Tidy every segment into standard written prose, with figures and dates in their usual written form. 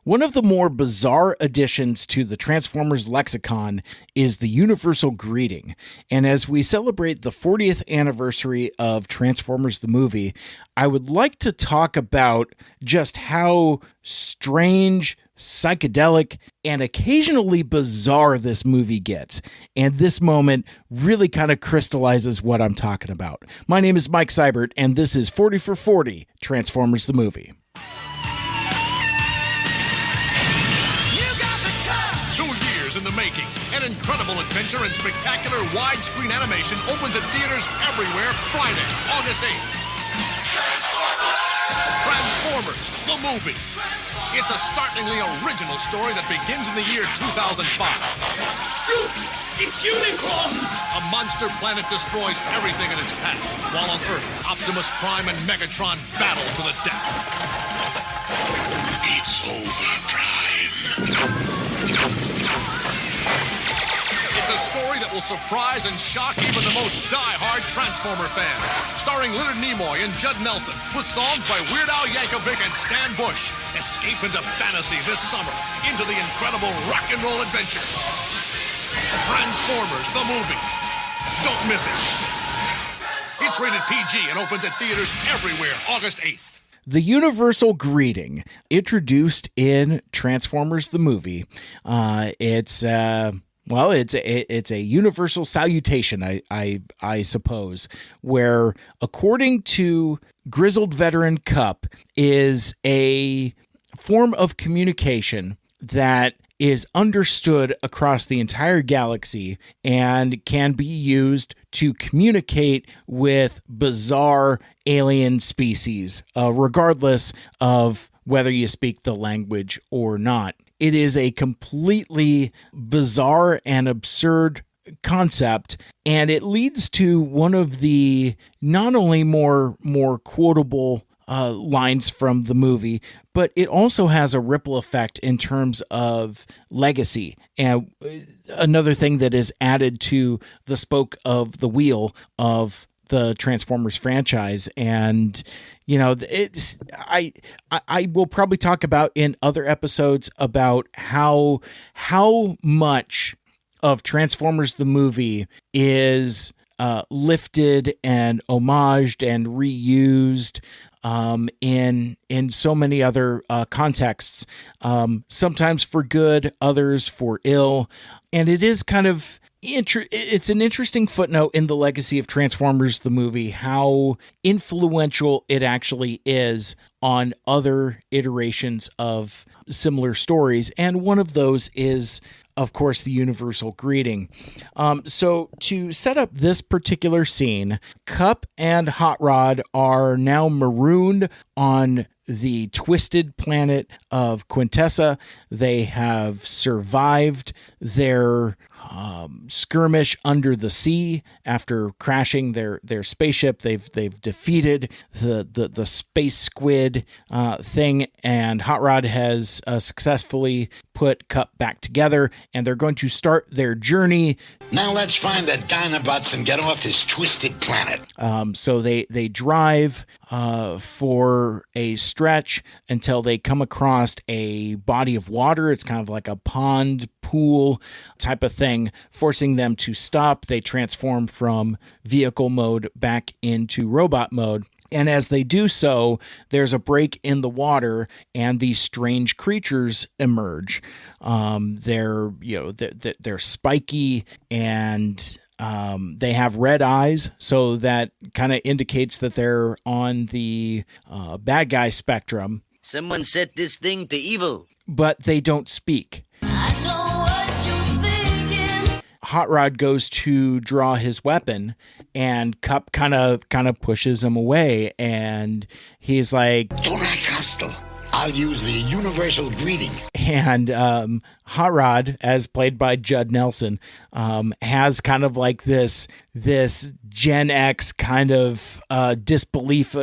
One of the more bizarre additions to the Transformers lexicon is the universal greeting. And as we celebrate the 40th anniversary of Transformers the movie, I would like to talk about just how strange, psychedelic, and occasionally bizarre this movie gets. And this moment really kind of crystallizes what I'm talking about. My name is Mike Seibert, and this is 40 for 40, Transformers the movie. In the making. An incredible adventure in spectacular widescreen animation opens at theaters everywhere Friday, August 8th. Transformers, the movie. It's a startlingly original story that begins in the year 2005. Look, it's Unicron! A monster planet destroys everything in its path, while on Earth, Optimus Prime and Megatron battle to the death. It's over, Prime. It's a story that will surprise and shock even the most die-hard Transformer fans. Starring Leonard Nimoy and Judd Nelson, with songs by Weird Al Yankovic and Stan Bush. Escape into fantasy this summer, into the incredible rock and roll adventure. Transformers, the movie. Don't miss it. It's rated PG and opens at theaters everywhere August 8th. The universal greeting, introduced in Transformers the movie. It's a universal salutation, I suppose, where, according to Grizzled Veteran Cup, is a form of communication that is understood across the entire galaxy and can be used to communicate with bizarre alien species, regardless of whether you speak the language or not. It is a completely bizarre and absurd concept, and it leads to one of the not only more quotable lines from the movie, but it also has a ripple effect in terms of legacy. And another thing that is added to the spoke of the wheel of the Transformers franchise. And it's I will probably talk about in other episodes about how much of Transformers the movie is lifted and homaged and reused in so many other contexts, sometimes for good, others for ill. And it is kind of it's an interesting footnote in the legacy of Transformers the movie, how influential it actually is on other iterations of similar stories. And one of those is, of course, the universal greeting. So to set up this particular scene, Cup and Hot Rod are now marooned on the twisted planet of Quintessa. They have survived their skirmish under the sea after crashing their spaceship. They've defeated the space squid thing, and Hot Rod has successfully put Cup back together, and they're going to start their journey. Now let's find the Dinobots and get off this twisted planet. So they drive for a stretch until they come across a body of water. It's kind of like a pond, pool type of thing, forcing them to stop. They transform from vehicle mode back into robot mode. And as they do so, there's a break in the water, and these strange creatures emerge. They're spiky, and they have red eyes, so that kind of indicates that they're on the bad guy spectrum. Someone set this thing to evil. But they don't speak. I know what you're thinking. Hot Rod goes to draw his weapon, and Cup kind of pushes him away, and he's like, "Don't act hostile. I'll use the universal greeting." And Hot Rod, as played by Judd Nelson, has kind of like this Gen X kind of disbelief,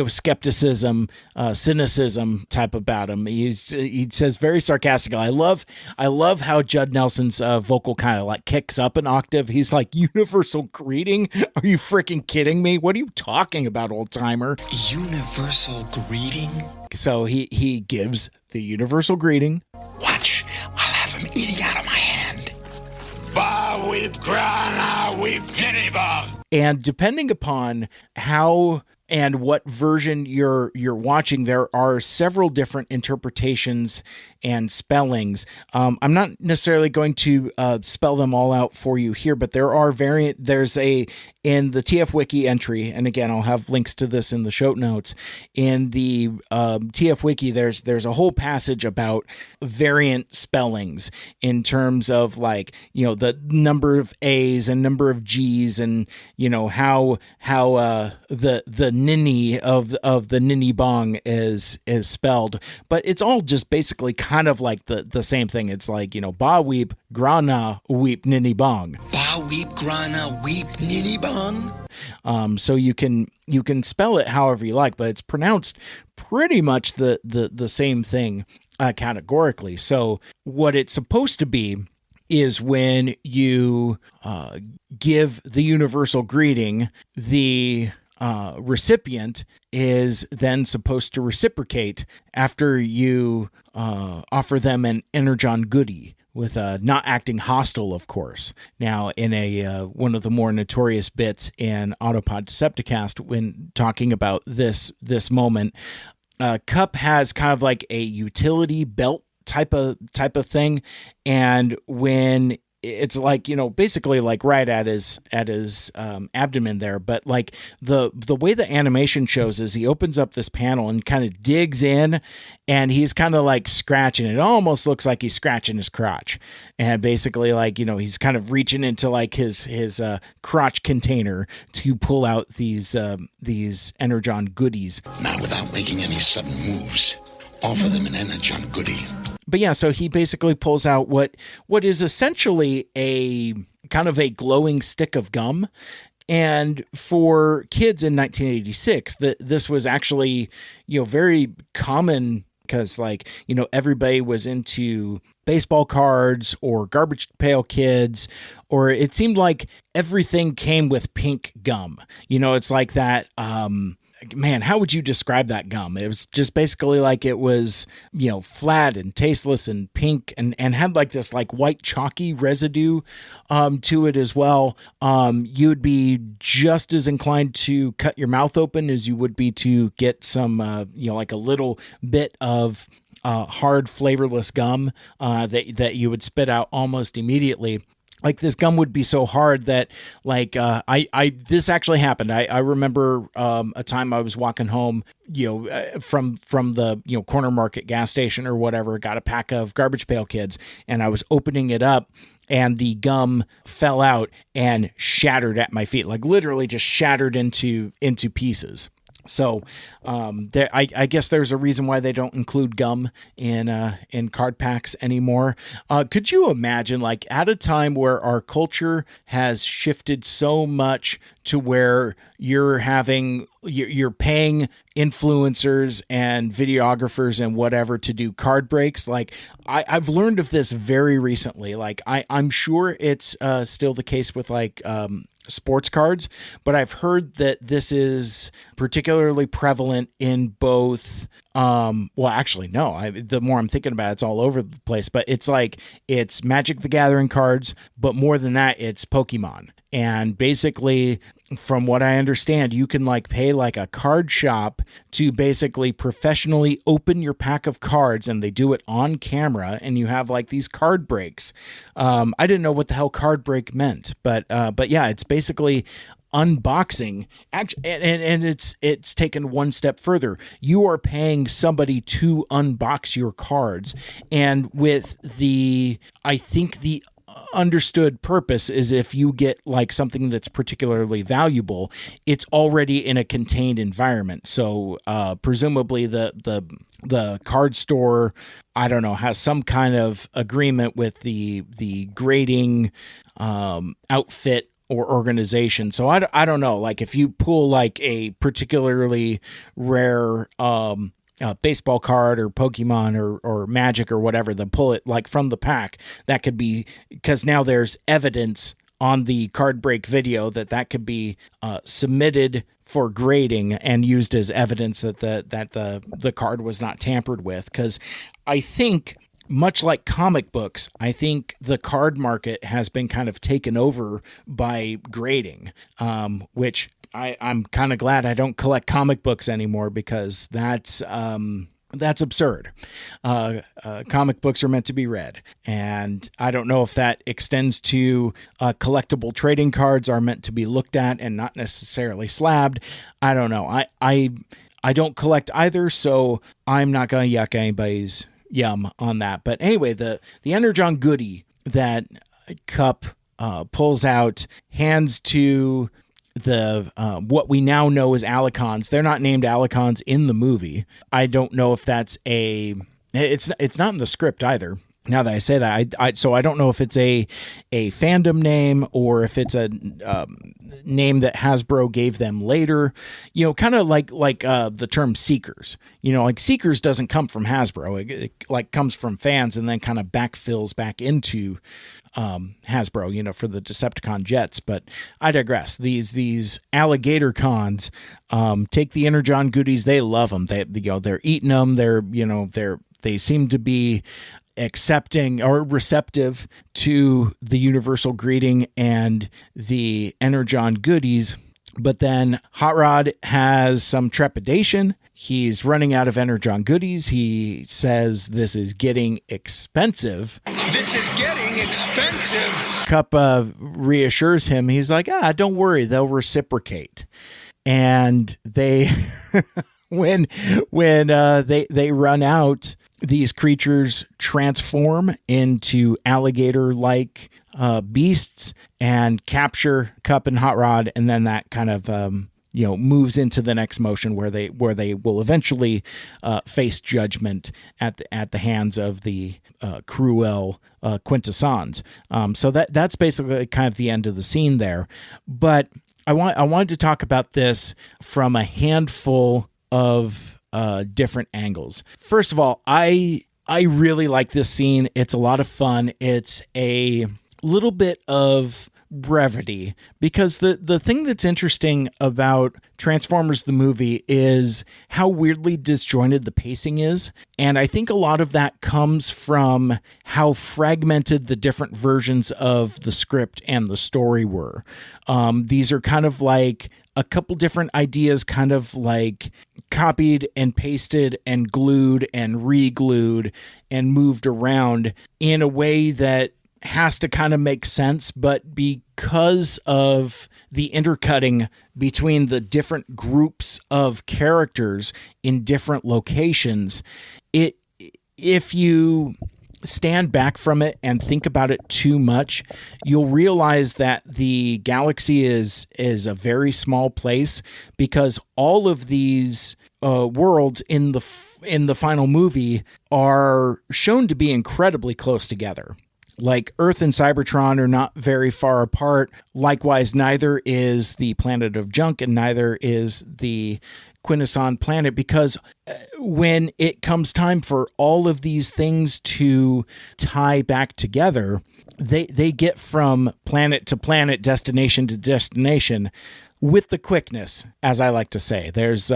skepticism, cynicism type about him. He says very sarcastically, I love how Judd Nelson's vocal kind of like kicks up an octave. He's like, universal greeting? Are you freaking kidding me? What are you talking about, old timer? Universal greeting? So he gives the universal greeting. Watch, I'll have him eating out of my hand. Ba weep, grana weep, nitty bog. And depending upon how and what version you're watching, there are several different interpretations and spellings. I'm not necessarily going to spell them all out for you here, but there are there's in the TF Wiki entry, and again, I'll have links to this in the show notes. In the TF Wiki, there's a whole passage about variant spellings in terms of like, the number of A's and number of G's, and how the ninny of the ninny bong is spelled, but it's all just basically kind of like the same thing. It's like, ba weep, grana weep, ninny bong. Ba weep, grana weep, nitty bong. So you can spell it however you like, but it's pronounced pretty much the same thing categorically. So what it's supposed to be is when you give the universal greeting, the recipient is then supposed to reciprocate after you offer them an energon goodie, with not acting hostile, of course. Now, in one of the more notorious bits in Autopod Decepticast, when talking about this moment, Cup has kind of like a utility belt type of thing, and when it's like, basically like right at his abdomen there, but like the way the animation shows is he opens up this panel and kind of digs in, and he's kind of like scratching. It almost looks like he's scratching his crotch, and basically like, he's kind of reaching into like his crotch container to pull out these energon goodies. Not without making any sudden moves. Offer them an energon goodie. But yeah, so he basically pulls out what is essentially a kind of a glowing stick of gum. And for kids in 1986, this was actually, very common, because like, everybody was into baseball cards or Garbage Pail Kids, or it seemed like everything came with pink gum. It's like that, man, how would you describe that gum? It was just basically like it was, flat and tasteless and pink, and had like this like white chalky residue to it as well. You'd be just as inclined to cut your mouth open as you would be to get some, like a little bit of hard flavorless gum that you would spit out almost immediately. Like this gum would be so hard that like, this actually happened. I remember, a time I was walking home, from the, corner market gas station or whatever, got a pack of Garbage Pail Kids, and I was opening it up, and the gum fell out and shattered at my feet, like literally just shattered into pieces. So, I guess there's a reason why they don't include gum in card packs anymore. Could you imagine, like, at a time where our culture has shifted so much to where you're paying influencers and videographers and whatever to do card breaks? Like, I've learned of this very recently. Like, I'm sure it's still the case with like sports cards, but I've heard that this is particularly prevalent in both well, actually no, the more I'm thinking about it, it's all over the place, but it's like it's Magic the Gathering cards, but more than that, it's Pokemon. And basically, from what I understand, you can like pay like a card shop to basically professionally open your pack of cards, and they do it on camera, and you have like these card breaks. I didn't know what the hell card break meant, but yeah, it's basically unboxing. And it's taken one step further. You are paying somebody to unbox your cards, and with I think the understood purpose is if you get like something that's particularly valuable, it's already in a contained environment. So presumably the card store, I don't know, has some kind of agreement with the grading outfit or organization. So I don't know, like if you pull like a particularly rare baseball card or Pokemon or Magic or whatever, then pull it like from the pack. That could be because now there's evidence on the card break video that could be submitted for grading and used as evidence that the card was not tampered with. Because I think, much like comic books, I think the card market has been kind of taken over by grading, which I'm kind of glad I don't collect comic books anymore, because that's absurd. Comic books are meant to be read, and I don't know if that extends to collectible trading cards are meant to be looked at and not necessarily slabbed. I don't know. I don't collect either, so I'm not going to yuck anybody's yum on that. But anyway, the Energon goodie that Cup pulls out, hands to the what we now know as Alicons. They're not named Alicons in the movie. I don't know if that's it's not in the script either. Now that I say that, so I don't know if it's a fandom name or if it's a name that Hasbro gave them later. You know, kind of like the term Seekers. You know, like Seekers doesn't come from Hasbro. It like comes from fans and then kind of backfills back into Hasbro, you know, for the Decepticon jets. But I digress. These alligator cons take the Energon goodies. They love them. They're eating them. They seem to be accepting or receptive to the universal greeting and the Energon goodies. But then Hot Rod has some trepidation. He's running out of Energon goodies. He says this is getting expensive. This is getting expensive. Cup reassures him. He's like, don't worry, they'll reciprocate. And they when they run out, these creatures transform into alligator-like beasts and capture Cup and Hot Rod, and then that kind of moves into the next motion where they will eventually face judgment at the hands of the cruel Quintessons. So that's basically kind of the end of the scene there. But I wanted to talk about this from a handful of different angles. First of all, I really like this scene. It's a lot of fun. It's a little bit of brevity, because the thing that's interesting about Transformers the movie is how weirdly disjointed the pacing is. And I think a lot of that comes from how fragmented the different versions of the script and the story were. These are kind of like a couple different ideas kind of like copied and pasted and glued and re-glued and moved around in a way that has to kind of make sense, but because of the intercutting between the different groups of characters in different locations, if you stand back from it and think about it too much, you'll realize that the galaxy is a very small place, because all of these worlds in the final movie are shown to be incredibly close together. Like Earth and Cybertron are not very far apart. Likewise, neither is the planet of Junk and neither is the Quintesson planet, because when it comes time for all of these things to tie back together, they get from planet to planet, destination to destination with the quickness, as I like to say. There's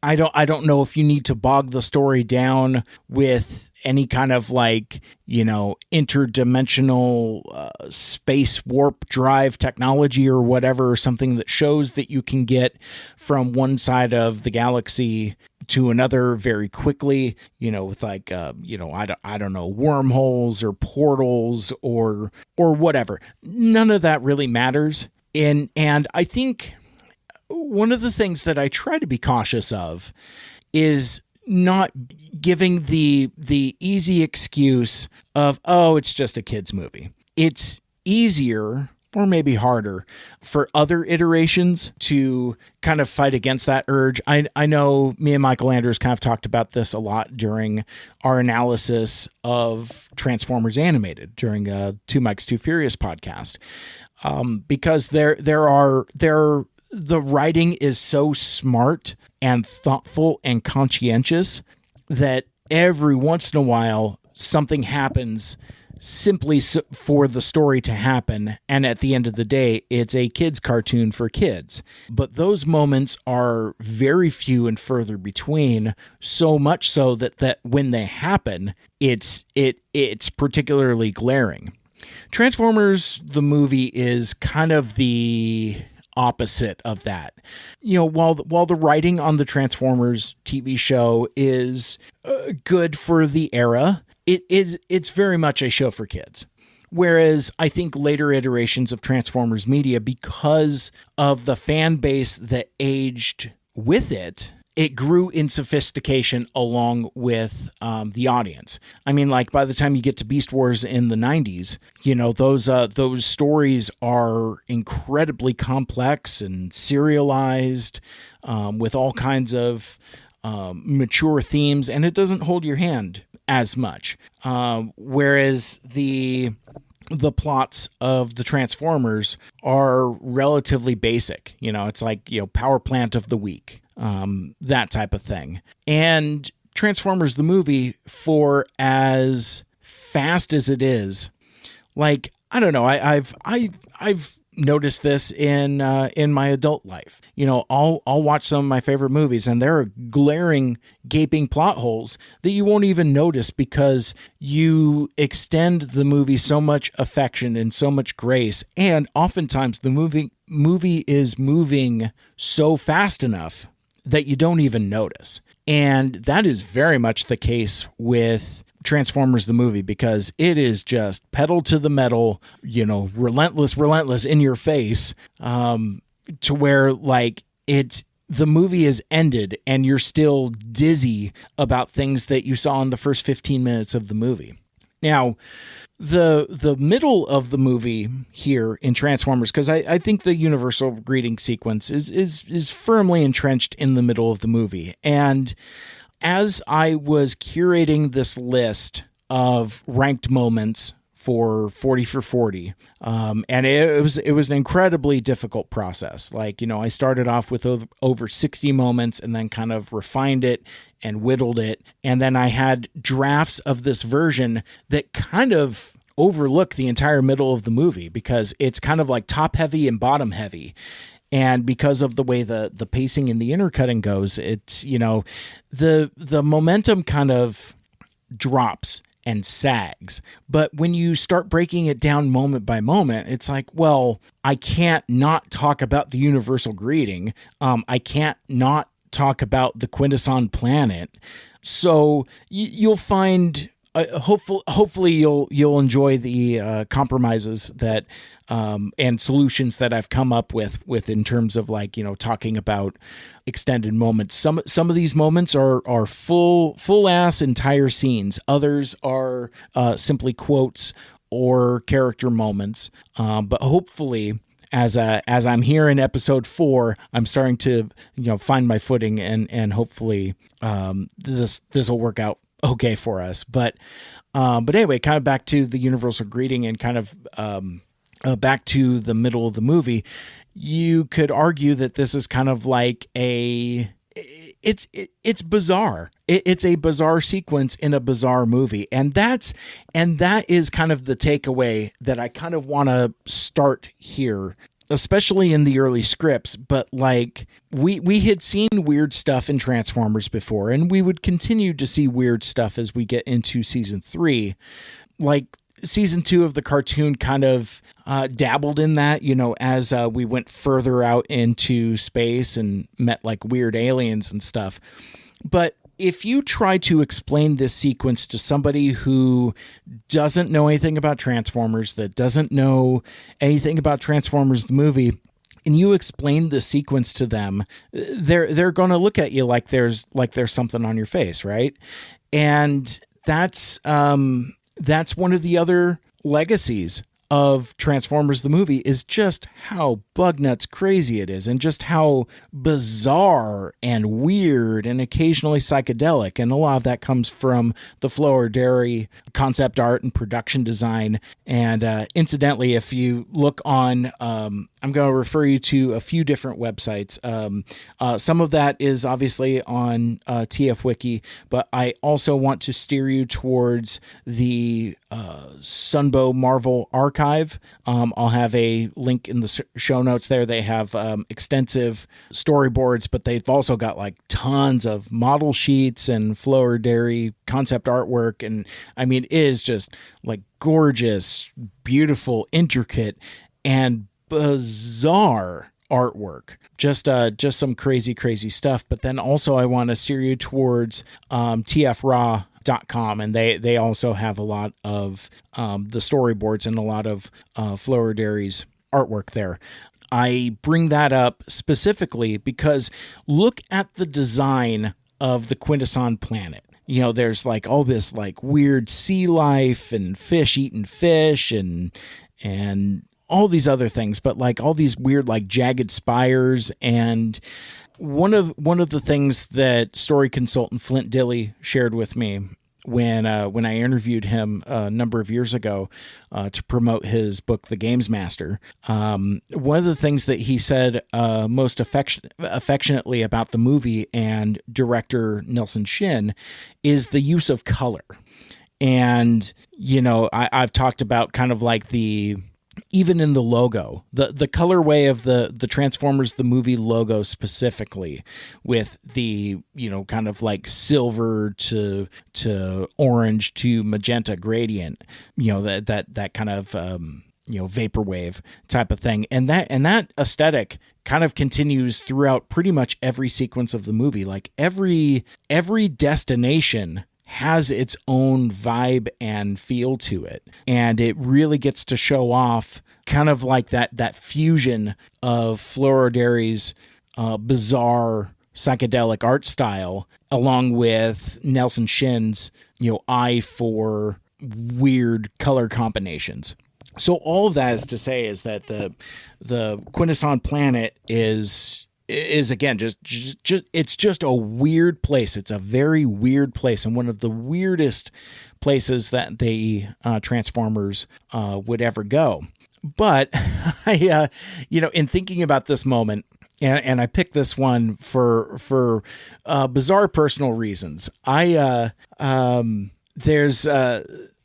I don't know if you need to bog the story down with any kind of like, interdimensional space warp drive technology or whatever, or something that shows that you can get from one side of the galaxy to another very quickly, with like, I don't know, wormholes or portals or whatever. None of that really matters. And I think one of the things that I try to be cautious of is not giving the easy excuse of, it's just a kid's movie. It's easier, or maybe harder, for other iterations to kind of fight against that urge. I know me and Michael Andrews kind of talked about this a lot during our analysis of Transformers Animated during Two Mikes, Two Furious podcast. Because the writing is so smart and thoughtful and conscientious that every once in a while something happens simply for the story to happen. And at the end of the day, it's a kid's cartoon for kids. But those moments are very few and further between, so much so that when they happen, it's particularly glaring. Transformers, the movie, is kind of the opposite of that. While the writing on the Transformers TV show is good for the era, it's very much a show for kids. Whereas I think later iterations of Transformers media, because of the fan base that aged with it, it grew in sophistication along with the audience. I mean, like, by the time you get to Beast Wars in the 90s, those stories are incredibly complex and serialized, with all kinds of mature themes, and it doesn't hold your hand as much. Whereas the plots of the Transformers are relatively basic. It's like, power plant of the week, that type of thing. And Transformers the movie, for as fast as it is, like, I don't know, I've noticed this in my adult life. I'll watch some of my favorite movies, and there are glaring, gaping plot holes that you won't even notice because you extend the movie so much affection and so much grace, and oftentimes the movie is moving so fast enough that you don't even notice. And that is very much the case with Transformers the movie, because it is just pedal to the metal, relentless in your face, to where, like, the movie is ended and you're still dizzy about things that you saw in the first 15 minutes of the movie. Now, the middle of the movie here in Transformers, because I think the universal greeting sequence is firmly entrenched in the middle of the movie. And as I was curating this list of ranked moments for 40 for 40, and it was an incredibly difficult process. Like, I started off with over 60 moments and then kind of refined it and whittled it. And then I had drafts of this version that kind of overlook the entire middle of the movie, because it's kind of like top heavy and bottom heavy. And because of the way the pacing and the intercutting goes, it's, the momentum kind of drops and sags. But when you start breaking it down moment by moment, it's like, well, I can't not talk about the universal greeting. I can't not talk about the Quintesson planet. So you'll find, hopefully you'll enjoy the compromises that and solutions that I've come up with in terms of, like, talking about extended moments. Some of these moments are full ass entire scenes. Others are simply quotes or character moments. But hopefully, as I'm here in episode 4, I'm starting to find my footing, and hopefully this will work out okay for us. But anyway, kind of back to the universal greeting and kind of back to the middle of the movie. You could argue that this is kind of like it's bizarre. It's a bizarre sequence in a bizarre movie. And that is kind of the takeaway that I kind of want to start here, especially in the early scripts. But, like, we had seen weird stuff in Transformers before, and we would continue to see weird stuff as we get into season 3. Like, season 2 of the cartoon kind of dabbled in that, as we went further out into space and met, like, weird aliens and stuff. But if you try to explain this sequence to somebody who doesn't know anything about Transformers, that doesn't know anything about Transformers the movie, and you explain the sequence to them, they're going to look at you like there's something on your face, right? And that's one of the other legacies of Transformers the movie, is just how bug nuts crazy it is, and just how bizarre and weird and occasionally psychedelic. And a lot of that comes from the Flower Dairy concept art and production design. And incidentally, if you look on I'm going to refer you to a few different websites. Some of that is obviously on TF Wiki, but I also want to steer you towards the Sunbow Marvel Archive. I'll have a link in the show notes there. They have extensive storyboards, but they've also got like tons of model sheets and Florida concept artwork. And I mean, it is just like gorgeous, beautiful, intricate, and bizarre artwork. Just some crazy stuff. But then also I want to steer you towards tfraw.com, and they also have a lot of the storyboards and a lot of Floridary's artwork there. I bring that up specifically because look at the design of the Quintesson planet. You know, there's like all this like weird sea life and fish eating fish and all these other things, but like all these weird like jagged spires. And one of the things that story consultant Flint Dilley shared with me when I interviewed him a number of years ago to promote his book, The Games Master, one of the things that he said most affectionately about the movie and director Nelson Shin is the use of color. And, you know, I've talked about kind of like even in the logo, the colorway of the Transformers the movie logo specifically, with the, you know, kind of like silver to orange to magenta gradient, you know, that kind of vaporwave type of thing, and that aesthetic kind of continues throughout pretty much every sequence of the movie. Like every destination has its own vibe and feel to it. And it really gets to show off kind of like that fusion of Floridary's bizarre psychedelic art style, along with Nelson Shin's, you know, eye for weird color combinations. So all of that is to say is that the Quintesson planet is again just it's just a weird place. It's a very weird place, and one of the weirdest places that the Transformers would ever go. But I in thinking about this moment, and I picked this one for bizarre personal reasons.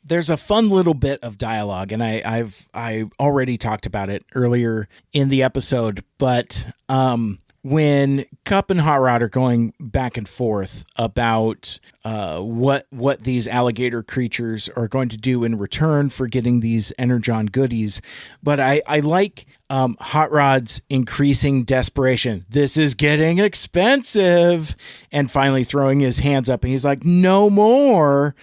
There's a fun little bit of dialogue, and I already talked about it earlier in the episode, but when Cup and Hot Rod are going back and forth about what these alligator creatures are going to do in return for getting these Energon goodies, but I like Hot Rod's increasing desperation. This is getting expensive, and finally throwing his hands up, and he's like, "No more.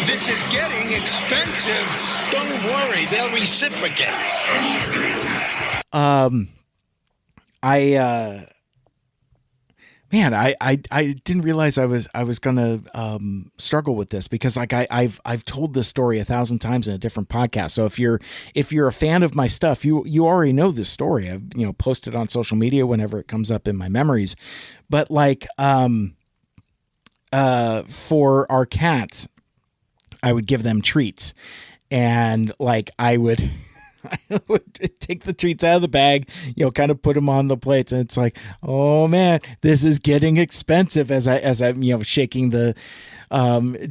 This is getting expensive. Don't worry, they'll reciprocate." I didn't realize I was gonna struggle with this, because like I've told this story 1,000 times in a different podcast. So if you're a fan of my stuff, you already know this story. I've posted on social media whenever it comes up in my memories. But like for our cats, I would give them treats, and like I would take the treats out of the bag, kind of put them on the plates, and it's like, oh man, this is getting expensive as I'm shaking the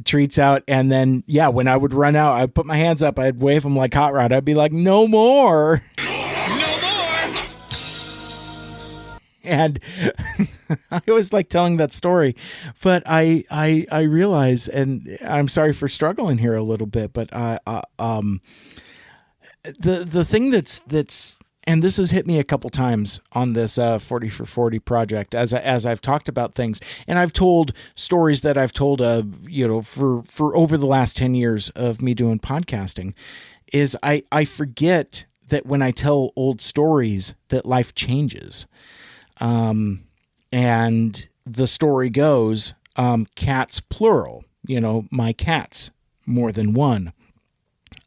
treats out. And then when I would run out, I'd put my hands up, I'd wave them like Hot Rod. I'd be like, no more. And I always like telling that story, but I realize, and I'm sorry for struggling here a little bit, but the thing that's and this has hit me a couple times on this 40 for 40 project as I've talked about things, and I've told stories that I've told for over the last 10 years of me doing podcasting, is I forget that when I tell old stories that life changes. And the story goes, cats plural, my cats, more than one.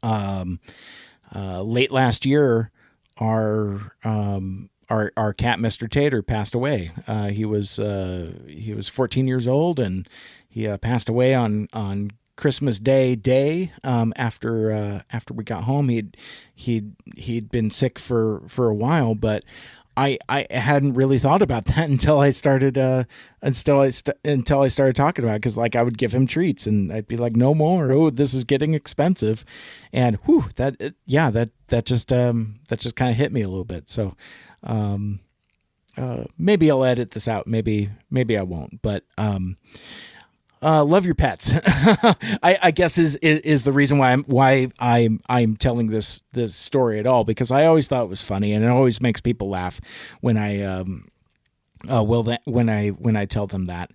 Late last year, our cat, Mr. Tater, passed away. He was 14 years old, and he passed away on Christmas day after we got home. He'd been sick for a while, but I hadn't really thought about that until I started until I started talking about it, because like I would give him treats and I'd be like, no more. Oh, this is getting expensive, and that just kind of hit me a little bit. So maybe I'll edit this out. Maybe I won't. But love your pets. I guess is the reason why I'm telling this story at all, because I always thought it was funny, and it always makes people laugh when I when I tell them that.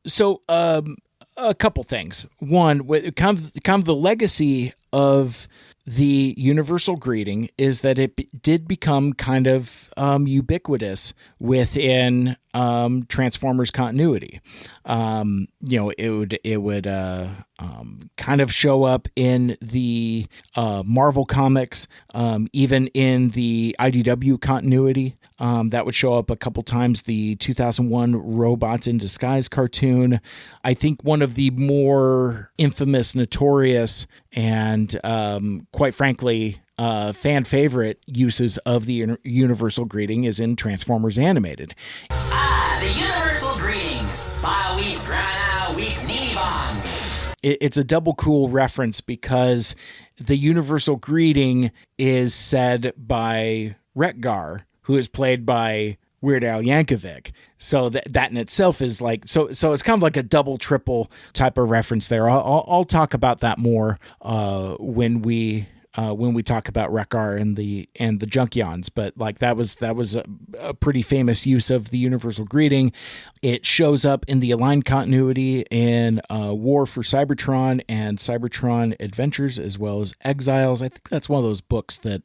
So a couple things. One, kind of the legacy of the universal greeting is that it did become kind of ubiquitous within Transformers continuity. It would kind of show up in the Marvel comics, even in the IDW continuity. That would show up a couple times. The 2001 Robots in Disguise cartoon. I think one of the more infamous, notorious, and quite frankly, fan favorite uses of the universal greeting is in Transformers Animated. The universal greeting. Ba weep, grana weep, Nibon. It's a double cool reference because the universal greeting is said by Retgar, who is played by Weird Al Yankovic. So that in itself is like, so it's kind of like a double, triple type of reference there. I'll talk about that more when we talk about Retgar and the Junkions, but like that was a pretty famous use of the universal greeting. It shows up in the Aligned continuity in War for Cybertron and Cybertron Adventures, as well as Exiles. I think that's one of those books that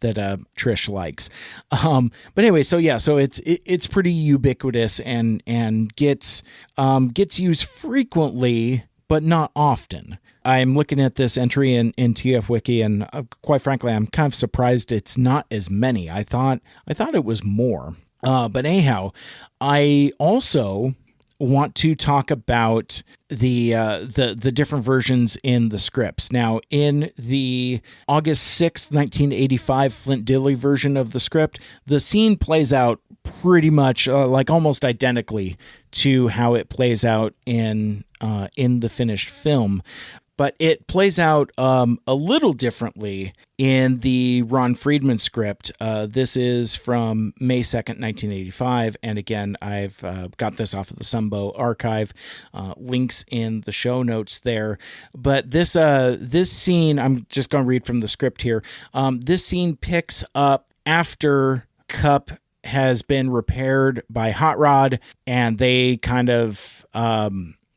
Trish likes. But anyway, so it's pretty ubiquitous and gets used frequently, but not often. I'm looking at this entry in TF Wiki, and quite frankly, I'm kind of surprised it's not as many. I thought it was more. But anyhow, I also want to talk about the different versions in the scripts. Now, in the August 6th, 1985 Flint Dille version of the script, the scene plays out pretty much like almost identically to how it plays out in the finished film. But it plays out a little differently in the Ron Friedman script. This is from May 2nd, 1985. And again, I've got this off of the Sunbow Archive. Links in the show notes there. But this scene, I'm just going to read from the script here. This scene picks up after Cup has been repaired by Hot Rod, and they kind of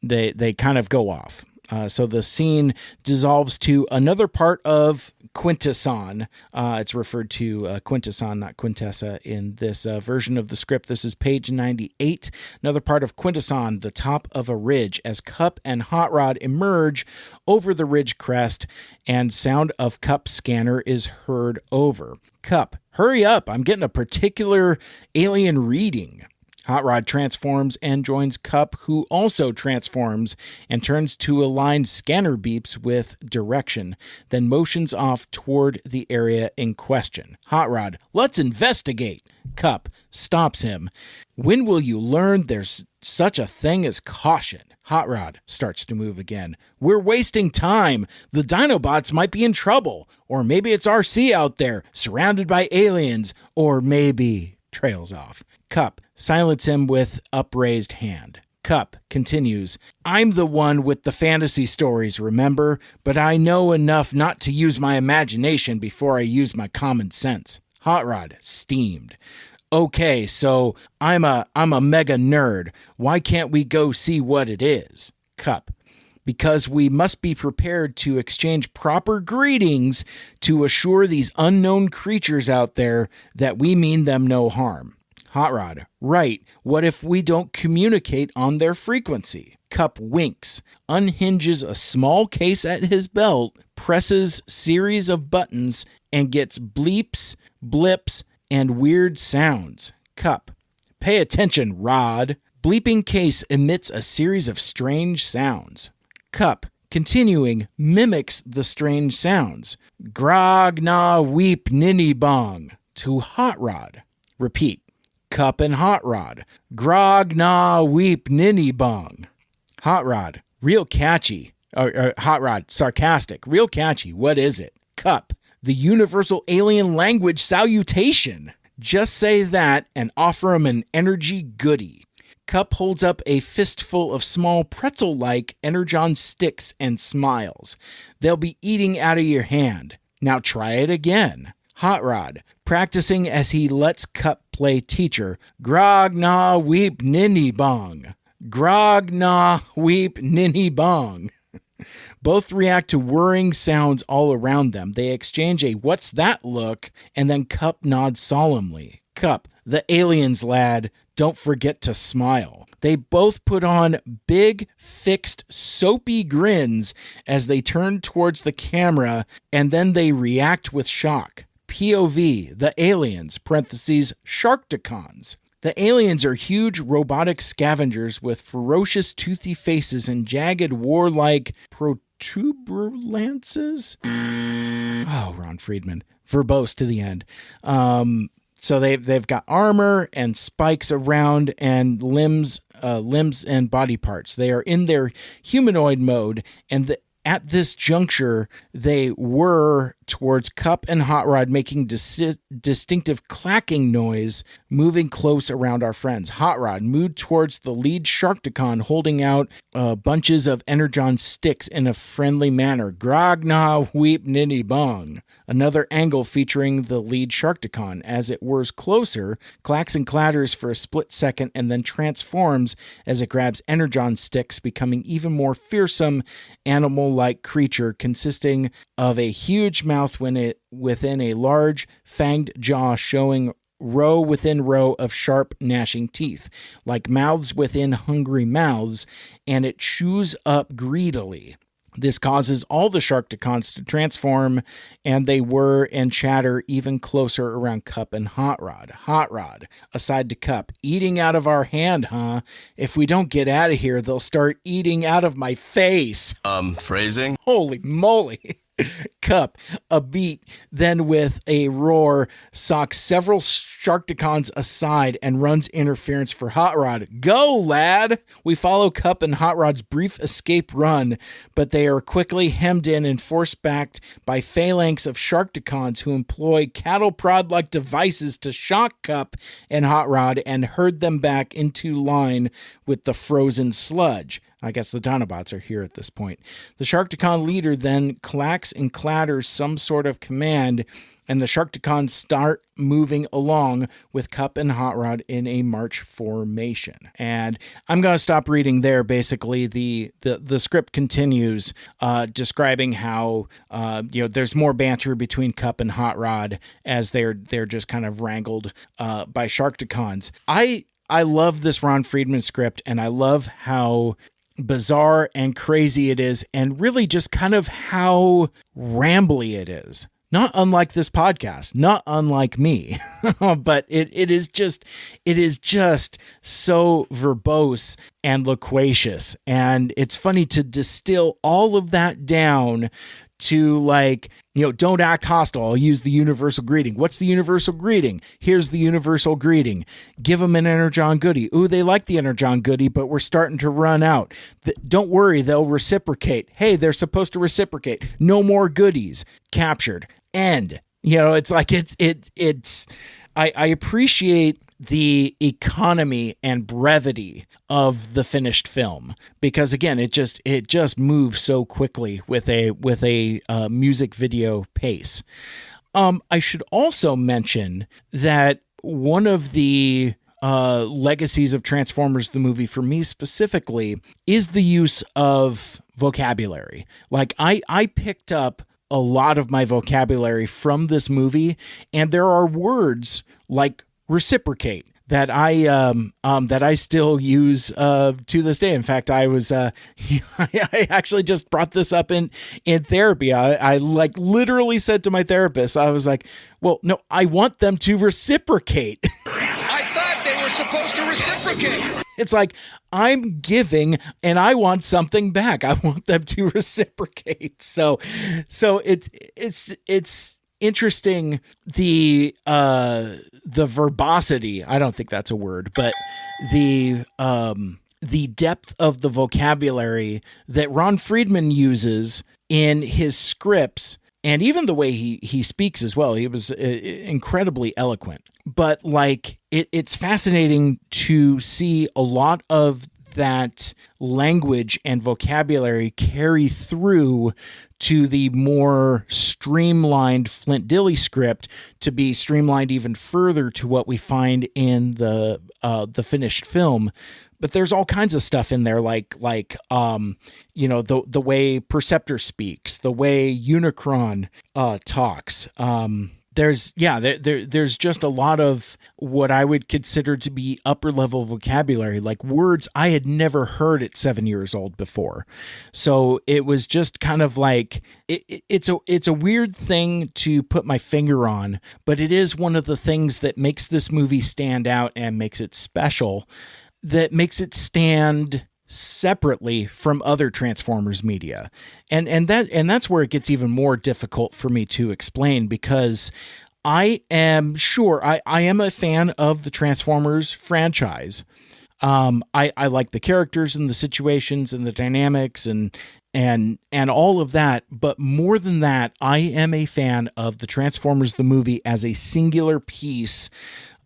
they kind of go off. So the scene dissolves to another part of Quintesson. It's referred to Quintesson, not Quintessa, in this version of the script. This is page 98. Another part of Quintesson, the top of a ridge, as Cup and Hot Rod emerge over the ridge crest, and sound of Cup's scanner is heard over. Cup, hurry up! I'm getting a particular alien reading. Hot Rod transforms and joins Cup, who also transforms and turns to align scanner beeps with direction, then motions off toward the area in question. Hot Rod, let's investigate! Cup stops him. When will you learn there's such a thing as caution? Hot Rod starts to move again. We're wasting time. The Dinobots might be in trouble. Or maybe it's RC out there, surrounded by aliens. Or maybe trails off. Cup silence him with upraised hand. Cup continues, I'm the one with the fantasy stories, remember? But I know enough not to use my imagination before I use my common sense. Hot Rod steamed. Okay, so I'm a mega nerd. Why can't we go see what it is? Cup. Because we must be prepared to exchange proper greetings to assure these unknown creatures out there that we mean them no harm. Hot Rod, right. What if we don't communicate on their frequency? Cup winks, unhinges a small case at his belt, presses series of buttons, and gets bleeps, blips, and weird sounds. Cup, pay attention, Rod. Bleeping case emits a series of strange sounds. Cup, continuing, mimics the strange sounds. Grog na weep ninny bong to Hot Rod. Repeat. Cup and Hot Rod. Grog na weep ninny bong. Hot Rod. Real catchy. Hot Rod. Sarcastic. Real catchy. What is it? Cup. The universal alien language salutation. Just say that and offer him an energy goodie. Cup holds up a fistful of small pretzel-like energon sticks and smiles. They'll be eating out of your hand. Now try it again. Hot Rod, practicing as he lets Cup play teacher. Grog na weep ninny bong. Grog na weep ninny bong. Both react to whirring sounds all around them. They exchange a "what's that" look, and then Cup nods solemnly. Cup, the aliens, lad. Don't forget to smile. They both put on big, fixed, soapy grins as they turn towards the camera, and then they react with shock. POV, the aliens, parentheses, Sharkticons. The aliens are huge robotic scavengers with ferocious toothy faces and jagged warlike protuberances. Oh, Ron Friedman. Verbose to the end. So they've got armor and spikes around and limbs and body parts. They are in their humanoid mode, and at this juncture, they whir towards Cup and Hot Rod, making distinctive clacking noise, moving close around our friends. Hot Rod moved towards the lead Sharkticon, holding out bunches of energon sticks in a friendly manner. Grog na weep ninny bong. Another angle featuring the lead Sharkticon. As it whirs closer, clacks and clatters for a split second, and then transforms as it grabs energon sticks, becoming even more fearsome animal-like creature consisting of a huge mouth within a large fanged jaw, showing row within row of sharp gnashing teeth, like mouths within hungry mouths, and it chews up greedily. This causes all the Sharkticons to transform, and they whir and chatter even closer around Cup and Hot Rod. Hot Rod, aside to Cup, eating out of our hand, huh? If we don't get out of here, they'll start eating out of my face. Phrasing? Holy moly. Cup, a beat, then with a roar, socks several Sharkticons aside and runs interference for Hot Rod. Go, lad! We follow Cup and Hot Rod's brief escape run, but they are quickly hemmed in and forced back by phalanx of Sharkticons who employ cattle prod-like devices to shock Cup and Hot Rod and herd them back into line with the frozen sludge. I guess the Dinobots are here at this point. The Sharkticon leader then clacks and clatters some sort of command, and the Sharkticons start moving along with Cup and Hot Rod in a march formation. And I'm going to stop reading there. Basically, the script continues describing how there's more banter between Cup and Hot Rod as they're just kind of wrangled by Sharkticons. I love this Ron Friedman script, and I love how bizarre and crazy it is, and really just kind of how rambly it is. Not unlike this podcast, not unlike me, but it is just so verbose and loquacious. And it's funny to distill all of that down to, don't act hostile. I'll use the universal greeting. What's the universal greeting? Here's the universal greeting. Give them an Energon goodie. Ooh, they like the Energon goodie, but we're starting to run out. Don't worry, they'll reciprocate. Hey, they're supposed to reciprocate. No more goodies. Captured. End. It's like I appreciate the economy and brevity of the finished film, because again, it just moves so quickly with a music video pace. I should also mention that one of the legacies of Transformers the movie, for me specifically, is the use of vocabulary. Like I picked up a lot of my vocabulary from this movie, and there are words like reciprocate that I still use to this day. In fact, I actually just brought this up in therapy. I literally said to my therapist, I was like, well, no, I want them to reciprocate. I thought they were supposed to reciprocate. It's like, I'm giving and I want something back. I want them to reciprocate. So it's interesting, the verbosity. I don't think that's a word, but the depth of the vocabulary that Ron Friedman uses in his scripts, and even the way he speaks as well. He was incredibly eloquent. But like, it's fascinating to see a lot of that language and vocabulary carry through to the more streamlined Flint Dille script, to be streamlined even further to what we find in the finished film. But there's all kinds of stuff in there, like you know, the way Perceptor speaks, the way Unicron talks. There's just a lot of what I would consider to be upper level vocabulary, like words I had never heard at 7 years old before. So it was just kind of like, it's a weird thing to put my finger on, but it is one of the things that makes this movie stand out and makes it special, that makes it stand separately from other Transformers media. And that's where it gets even more difficult for me to explain, because I am sure I am a fan of the Transformers franchise. I like the characters and the situations and the dynamics and all of that, but more than that, I am a fan of the Transformers the movie as a singular piece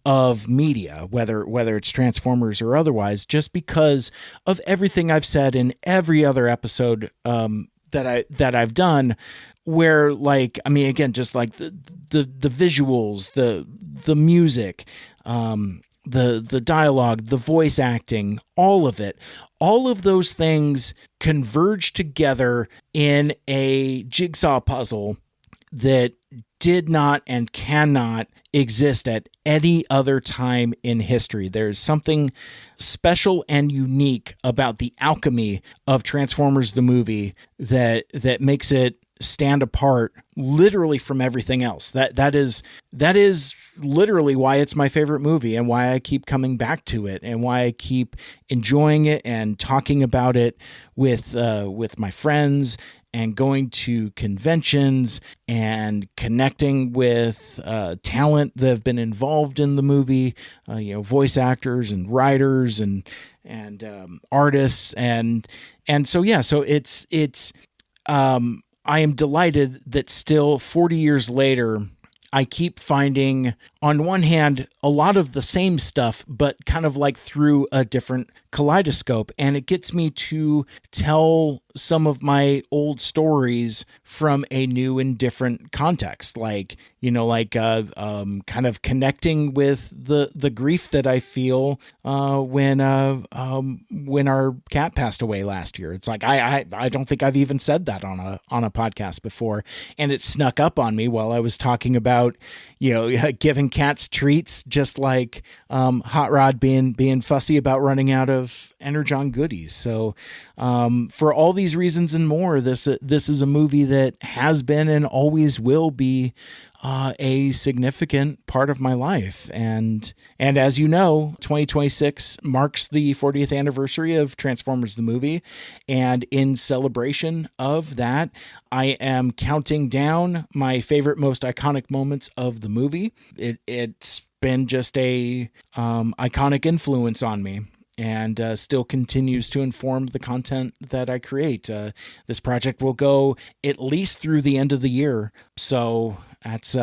of media, whether it's Transformers or otherwise, just because of everything I've said in every other episode that I've done, where, like, I mean, again, just like the visuals, the music, the dialogue, the voice acting, all of it, all of those things converge together in a jigsaw puzzle that did not and cannot exist at any other time in history. There's something special and unique about the alchemy of Transformers the movie that makes it stand apart literally from everything else. That is literally why it's my favorite movie, and why I keep coming back to it, and why I keep enjoying it and talking about it with my friends, and going to conventions and connecting with talent that have been involved in the movie, voice actors and writers and artists, and so yeah. So it's I am delighted that still 40 years later, I keep finding, on one hand, a lot of the same stuff, but kind of like through a different kaleidoscope. And it gets me to tell some of my old stories from a new and different context, like, kind of connecting with the grief that I feel when our cat passed away last year. It's like I don't think I've even said that on a podcast before, and it snuck up on me while I was talking about giving cats treats, just like Hot Rod being fussy about running out of Energon goodies. So for all these reasons and more, this is a movie that has been and always will be a significant part of my life. And as you know, 2026 marks the 40th anniversary of Transformers the movie. And in celebration of that, I am counting down my favorite, most iconic moments of the movie. It's been just a iconic influence on me, and still continues to inform the content that I create. This project will go at least through the end of the year. So that's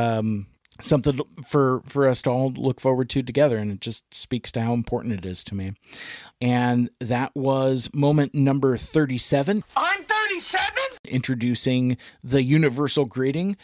something for us to all look forward to together. And it just speaks to how important it is to me. And that was moment number 37. I'm 37? Introducing the universal greeting.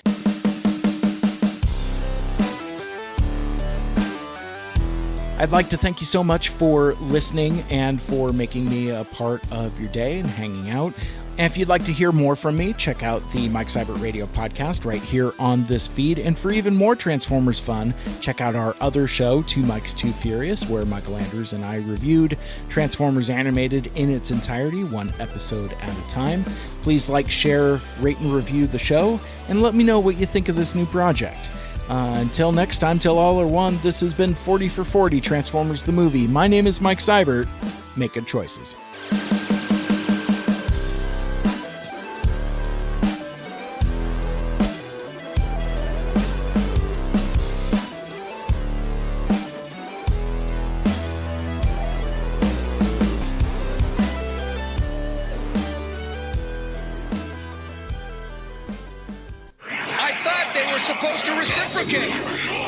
I'd like to thank you so much for listening and for making me a part of your day and hanging out. And if you'd like to hear more from me, check out the Mike Seibert Radio podcast right here on this feed. And for even more Transformers fun, check out our other show, Two Mikes, Too Furious, where Michael Andrews and I reviewed Transformers Animated in its entirety, one episode at a time. Please like, share, rate, and review the show, and let me know what you think of this new project. Until next time, till all are one, this has been 40 for 40 Transformers the Movie. My name is Mike Seibert. Make good choices. I thought they were supposed to reciprocate.